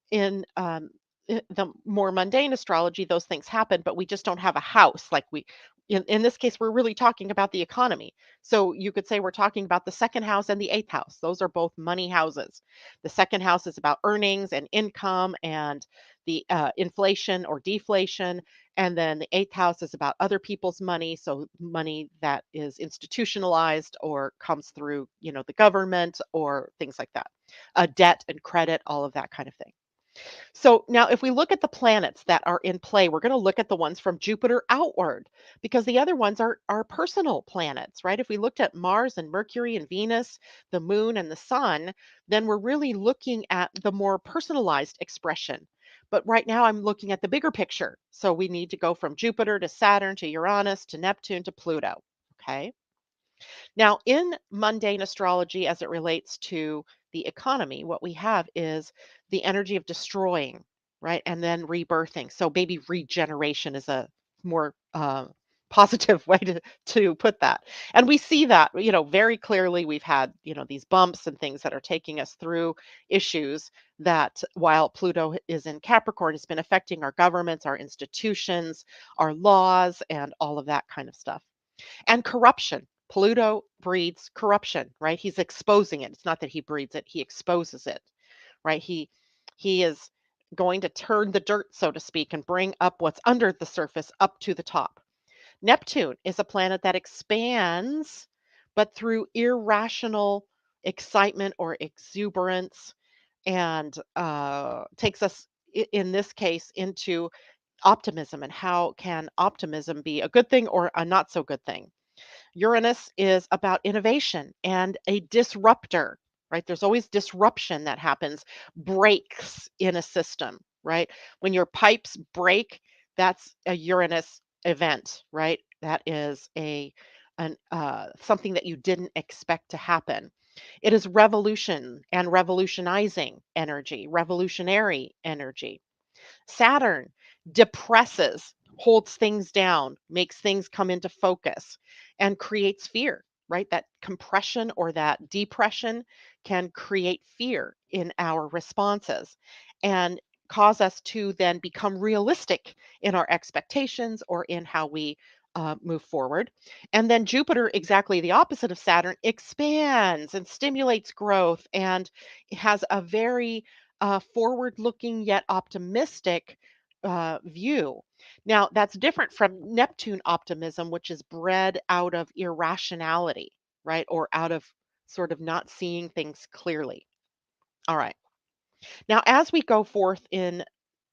in the more mundane astrology. Those things happen, but we just don't have a house like we. In this case, we're really talking about the economy. So you could say we're talking about the second house and the eighth house. Those are both money houses. The second house is about earnings and income and the inflation or deflation. And then the eighth house is about other people's money. So money that is institutionalized or comes through, the government or things like that. Debt and credit, all of that kind of thing. So now, if we look at the planets that are in play, we're going to look at the ones from Jupiter outward because the other ones are personal planets, right? If we looked at Mars and Mercury and Venus, the moon and the sun, then we're really looking at the more personalized expression. But right now, I'm looking at the bigger picture. So we need to go from Jupiter to Saturn to Uranus to Neptune to Pluto. Okay. Now, in mundane astrology, as it relates to the economy, what we have is the energy of destroying, right? And then rebirthing. So, maybe regeneration is a more positive way to put that. And we see that, very clearly. We've had, these bumps and things that are taking us through issues that while Pluto is in Capricorn, it's been affecting our governments, our institutions, our laws, and all of that kind of stuff. And corruption. Pluto breeds corruption, right? He's exposing it. It's not that he breeds it, he exposes it, right? He is going to turn the dirt, so to speak, and bring up what's under the surface up to the top. Neptune is a planet that expands, but through irrational excitement or exuberance, and takes us, in this case, into optimism. And how can optimism be a good thing or a not so good thing? Uranus is about innovation and a disruptor, right? There's always disruption that happens, breaks in a system, right? When your pipes break, that's a Uranus event, right? That is something that you didn't expect to happen. It is revolution and revolutionizing energy, revolutionary energy. Saturn depresses, holds things down, makes things come into focus, and creates fear, right? That compression or that depression can create fear in our responses and cause us to then become realistic in our expectations or in how we move forward. And then Jupiter, exactly the opposite of Saturn, expands and stimulates growth and has a very forward looking yet optimistic view. Now, that's different from Neptune optimism, which is bred out of irrationality, right? Or out of sort of not seeing things clearly. All right. Now, as we go forth in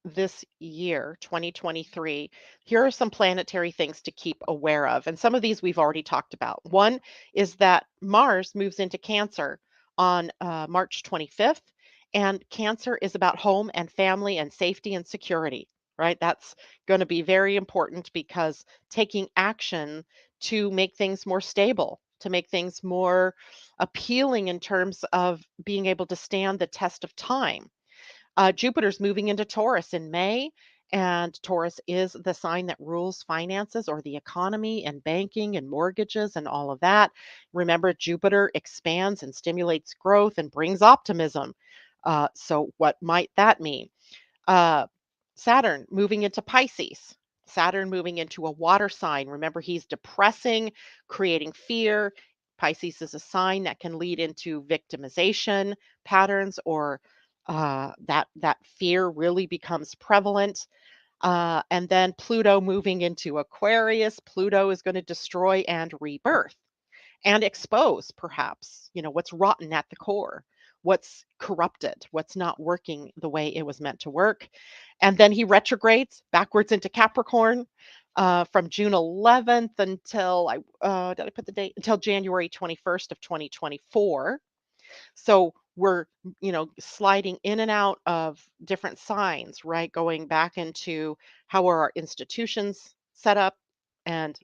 this year, 2023, here are some planetary things to keep aware of. And some of these we've already talked about. One is that Mars moves into Cancer on March 25th, and Cancer is about home and family and safety and security, right? That's going to be very important because taking action to make things more stable, to make things more appealing in terms of being able to stand the test of time. Jupiter's moving into Taurus in May, and Taurus is the sign that rules finances or the economy and banking and mortgages and all of that. Remember, Jupiter expands and stimulates growth and brings optimism. So, what might that mean? Uh, Saturn moving into Pisces. Saturn moving into a water sign. Remember, he's depressing, creating fear. Pisces is a sign that can lead into victimization patterns, or that fear really becomes prevalent. And then Pluto moving into Aquarius. Pluto is going to destroy and rebirth and expose, perhaps, what's rotten at the core, what's corrupted, what's not working the way it was meant to work. And then he retrogrades backwards into Capricorn from June 11th until did I put the date, until January 21st of 2024. So we're, sliding in and out of different signs, right? Going back into how are our institutions set up, and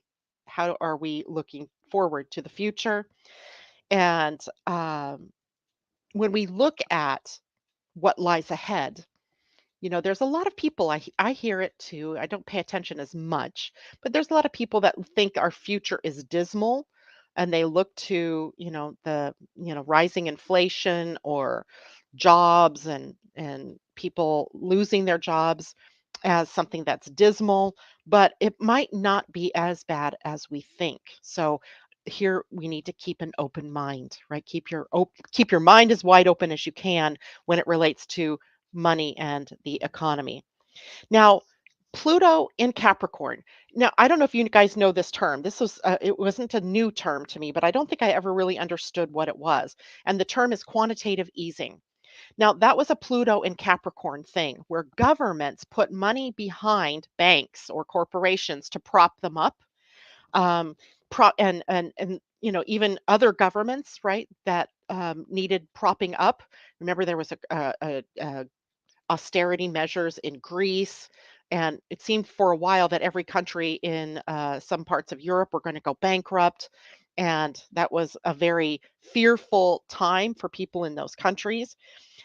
how are we looking forward to the future. And when we look at what lies ahead, there's a lot of people, I hear it too. I don't pay attention as much, but there's a lot of people that think our future is dismal, and they look to, the, rising inflation or jobs and people losing their jobs as something that's dismal, but it might not be as bad as we think. So here we need to keep an open mind, right? Keep your mind as wide open as you can when it relates to money and the economy. Now, Pluto in Capricorn. Now, I don't know if you guys know this term. It wasn't a new term to me, but I don't think I ever really understood what it was. And the term is quantitative easing. Now, that was a Pluto in Capricorn thing where governments put money behind banks or corporations to prop them up. Um, even other governments, right, that needed propping up. Remember, there was a austerity measures in Greece. And it seemed for a while that every country in some parts of Europe were going to go bankrupt. And that was a very fearful time for people in those countries.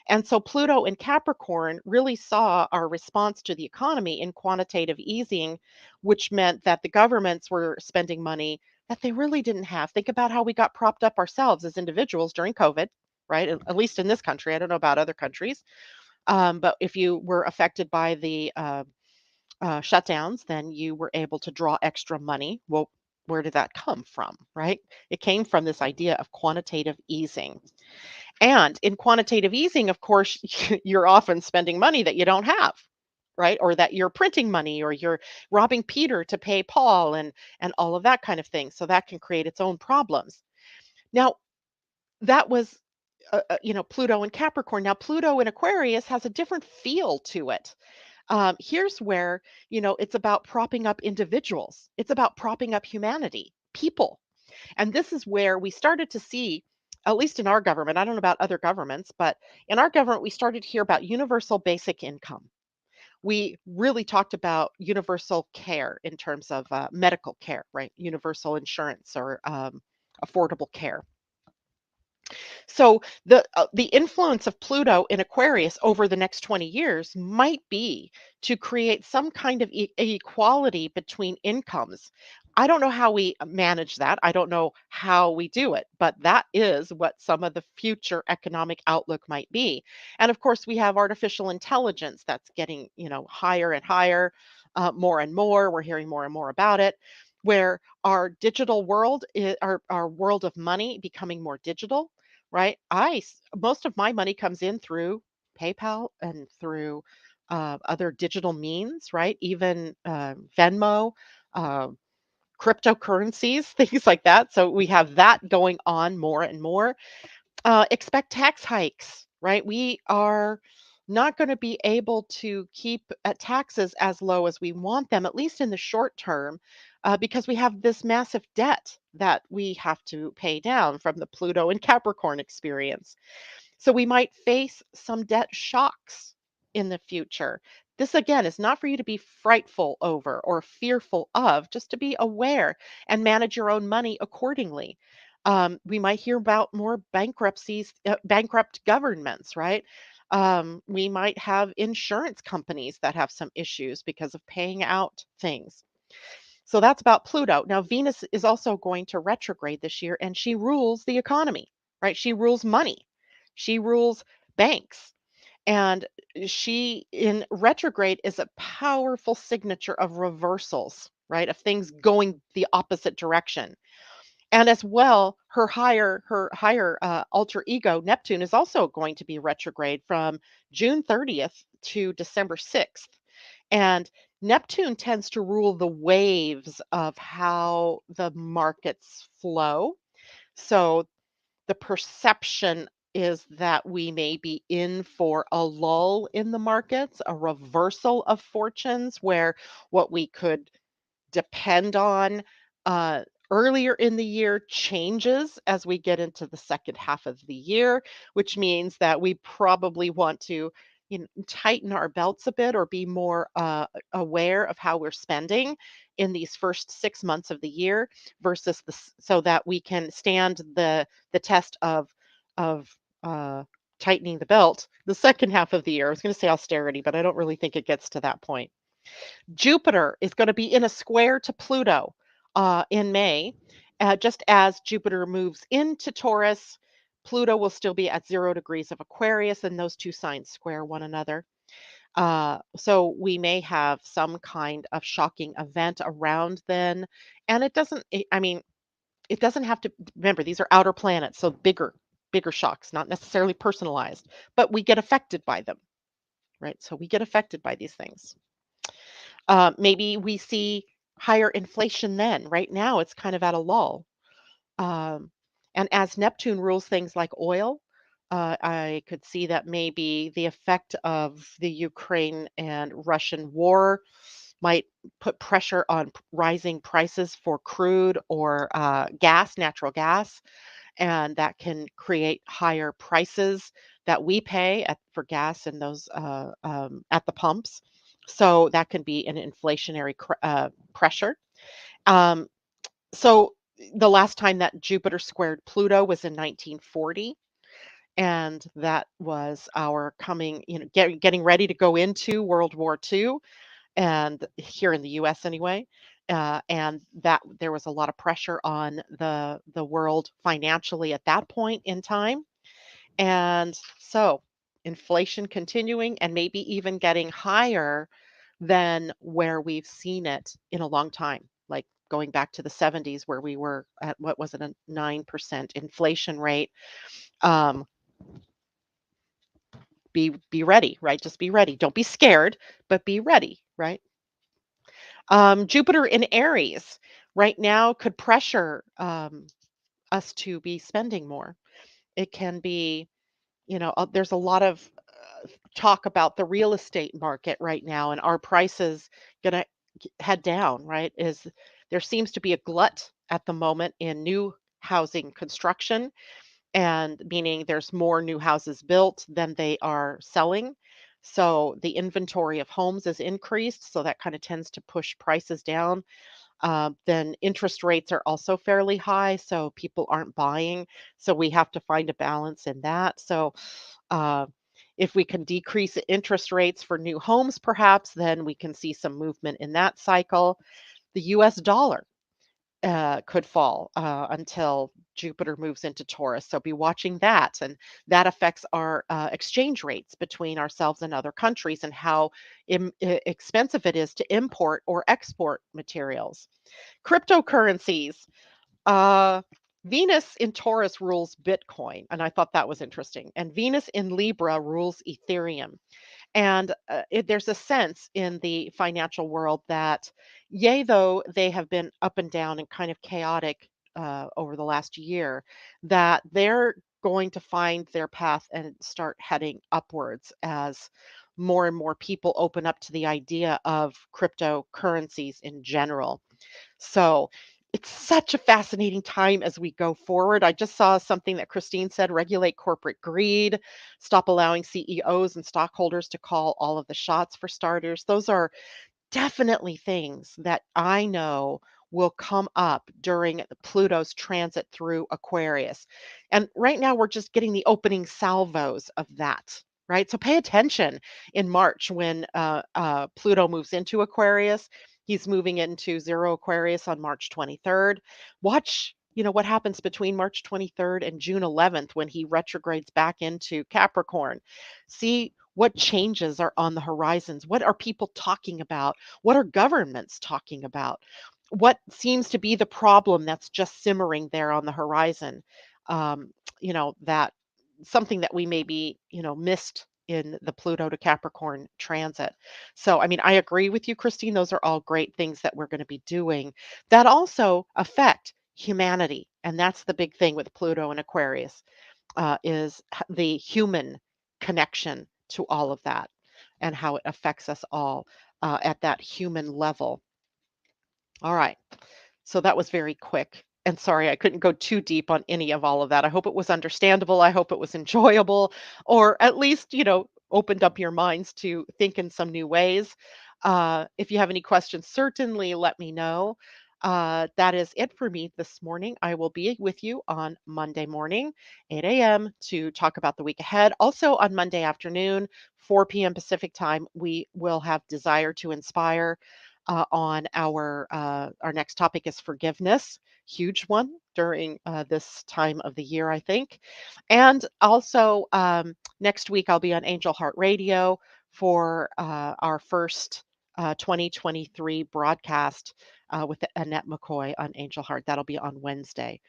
And so Pluto in Capricorn really saw our response to the economy in quantitative easing, which meant that the governments were spending money that they really didn't have. Think about how we got propped up ourselves as individuals during COVID, right? At least in this country. I don't know about other countries. But if you were affected by the shutdowns, then you were able to draw extra money. Well, where did that come from, right? It came from this idea of quantitative easing. And in quantitative easing, of course, you're often spending money that you don't have, right? Or that you're printing money or you're robbing Peter to pay Paul and all of that kind of thing. So that can create its own problems. Now, that was Pluto in Capricorn. Now, Pluto in Aquarius has a different feel to it. Here's where, it's about propping up individuals. It's about propping up humanity, people. And this is where we started to see, at least in our government, I don't know about other governments, but in our government, we started to hear about universal basic income. We really talked about universal care in terms of medical care, right? Universal insurance or affordable care. So the influence of Pluto in Aquarius over the next 20 years might be to create some kind of equality between incomes. I don't know how we manage that. I don't know how we do it, but that is what some of the future economic outlook might be. And of course, we have artificial intelligence that's getting, higher and higher, more and more. We're hearing more and more about it, where our digital world, our world of money becoming more digital, right? Most of my money comes in through PayPal and through other digital means, right? Even Venmo, uh, cryptocurrencies, things like that. So we have that going on more and more. Expect tax hikes, right? We are not going to be able to keep taxes as low as we want them, at least in the short term, because we have this massive debt that we have to pay down from the Pluto and Capricorn experience. So we might face some debt shocks in the future. This again is not for you to be frightful over or fearful of, just to be aware and manage your own money accordingly. We might hear about more bankruptcies, bankrupt governments, right? We might have insurance companies that have some issues because of paying out things. So that's about Pluto. Now, Venus is also going to retrograde this year, and she rules the economy, right? She rules money, she rules banks. And she in retrograde is a powerful signature of reversals, right? Of things going the opposite direction. And as well, her higher alter ego Neptune is also going to be retrograde from June 30th to December 6th. And Neptune tends to rule the waves of how the markets flow. So the perception is that we may be in for a lull in the markets, a reversal of fortunes where what we could depend on earlier in the year changes as we get into the second half of the year, which means that we probably want to, tighten our belts a bit or be more aware of how we're spending in these first 6 months of the year versus so that we can stand the test of uh, tightening the belt the second half of the year. I was going to say austerity, but I don't really think it gets to that point. Jupiter is going to be in a square to Pluto in May. Just as Jupiter moves into Taurus, Pluto will still be at 0 degrees of Aquarius, and those two signs square one another. So we may have some kind of shocking event around then. And I mean, it doesn't have to, remember, these are outer planets, so bigger shocks, not necessarily personalized, but we get affected by them, right? So we get affected by these things. Maybe we see higher inflation then. Right now, it's kind of at a lull. Um, and as Neptune rules things like oil, I could see that maybe the effect of the Ukraine and Russian war might put pressure on rising prices for crude or gas, natural gas, and that can create higher prices that we pay for gas and those at the pumps. So that can be an inflationary pressure. Um, so the last time that Jupiter squared Pluto was in 1940, and that was our coming, getting ready to go into World War II, and here in the US anyway. And that there was a lot of pressure on the world financially at that point in time. And so inflation continuing and maybe even getting higher than where we've seen it in a long time, like going back to the 70s where we were at what was it, a 9% inflation rate. Um, be ready, right? Just be ready. Don't be scared, but be ready, right? Jupiter in Aries right now could pressure us to be spending more. It can be, there's a lot of talk about the real estate market right now, and our prices gonna head down, right? Is there seems to be a glut at the moment in new housing construction, and meaning there's more new houses built than they are selling. So the inventory of homes is increased, so that kind of tends to push prices down. Then interest rates are also fairly high, so people aren't buying. So we have to find a balance in that. So uh, if we can decrease interest rates for new homes, perhaps, then we can see some movement in that cycle. The US dollar could fall until Jupiter moves into Taurus. So be watching that. And that affects our exchange rates between ourselves and other countries and how expensive it is to import or export materials. Cryptocurrencies. Uh, Venus in Taurus rules Bitcoin, and I thought that was interesting. And Venus in Libra rules Ethereum. And there's a sense in the financial world that, yea, though they have been up and down and kind of chaotic over the last year, that they're going to find their path and start heading upwards as more and more people open up to the idea of cryptocurrencies in general. So it's such a fascinating time as we go forward. I just saw something that Christine said: regulate corporate greed, stop allowing CEOs and stockholders to call all of the shots for starters. Those are definitely things that I know will come up during Pluto's transit through Aquarius. And right now, we're just getting the opening salvos of that. Right. So pay attention in March when Pluto moves into Aquarius. He's moving into zero Aquarius on March 23rd. Watch, what happens between March 23rd and June 11th when he retrogrades back into Capricorn. See what changes are on the horizons. What are people talking about? What are governments talking about? What seems to be the problem that's just simmering there on the horizon? Um, that something that we maybe, missed in the Pluto to Capricorn transit. So, I mean, I agree with you, Christine. Those are all great things that we're going to be doing that also affect humanity. And that's the big thing with Pluto and Aquarius is the human connection to all of that and how it affects us all at that human level. All right. So that was very quick. And sorry, I couldn't go too deep on any of all of that. I hope it was understandable. I hope it was enjoyable, or at least, opened up your minds to think in some new ways. If you have any questions, certainly let me know. That is it for me this morning. I will be with you on Monday morning, 8 a.m., to talk about the week ahead. Also on Monday afternoon, 4 p.m. Pacific time, we will have Desire to Inspire on our next topic is forgiveness, huge one during this time of the year, I think. And also next week I'll be on Angel Heart Radio for our first 2023 broadcast with Annette McCoy on Angel Heart. That'll be on Wednesday.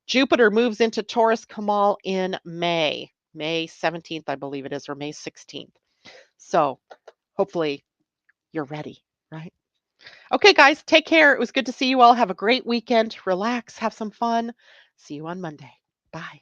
Jupiter moves into Taurus Kamal in May 17th, I believe it is, or May 16th. So hopefully you're ready, right? Okay, guys, take care. It was good to see you all. Have a great weekend. Relax, have some fun. See you on Monday. Bye.